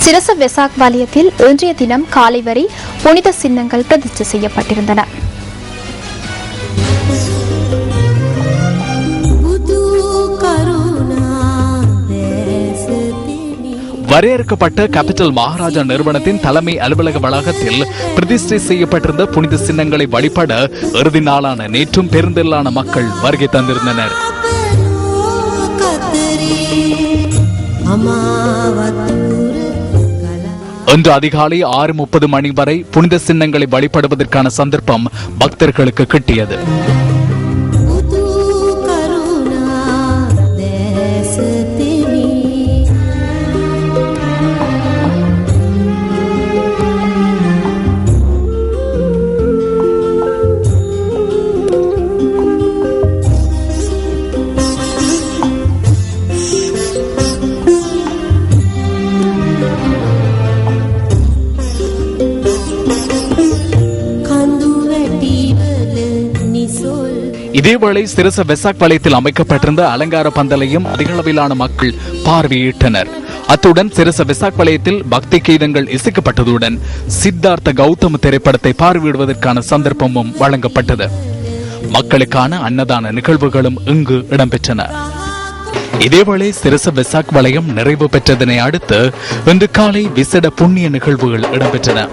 சிரச வெசாக் வலயத்தில் இன்றைய தினம் காலை வரை புனித சின்னங்கள் பிரதிஷ்டை செய்யப்பட்டிருந்தன. வரையறுக்கப்பட்ட கேபிட்டல் மகாராஜா நிறுவனத்தின் தலைமை அலுவலக வளாகத்தில் பிரதிஷ்டை செய்யப்பட்டிருந்த புனித சின்னங்களை வழிபட இறுதி நாளான நேற்றும் பெருந்திரளான மக்கள் வருகை தந்திருந்தனர். இன்று அதிகாலை 6:30 மணி வரை புனித சின்னங்களை வழிபடுவதற்கான சந்தர்ப்பம் பக்தர்களுக்கு கிட்டியது. இதேவேளை சிரச வெசாக் வலயத்தில் அமைக்கப்பட்டிருந்த அலங்கார பந்தலையும் அதிகளவிலான மக்கள் பார்வையிட்டனர். அத்துடன் சிரச வெசாக் வலயத்தில் பக்தி கீதங்கள் இசைக்கப்பட்டதுடன் சித்தார்த்த கௌதம திரைப்படத்தை பார்வையிடுவதற்கான சந்தர்ப்பமும் வழங்கப்பட்டது. மக்களுக்கான அன்னதான நிகழ்வுகளும் இங்கு இடம்பெற்றன. இதேவேளை சிரச வெசாக் வலயம் நிறைவு பெற்றதனை அடுத்து இன்று காலை விசேட புண்ணிய நிகழ்வுகள் இடம்பெற்றன.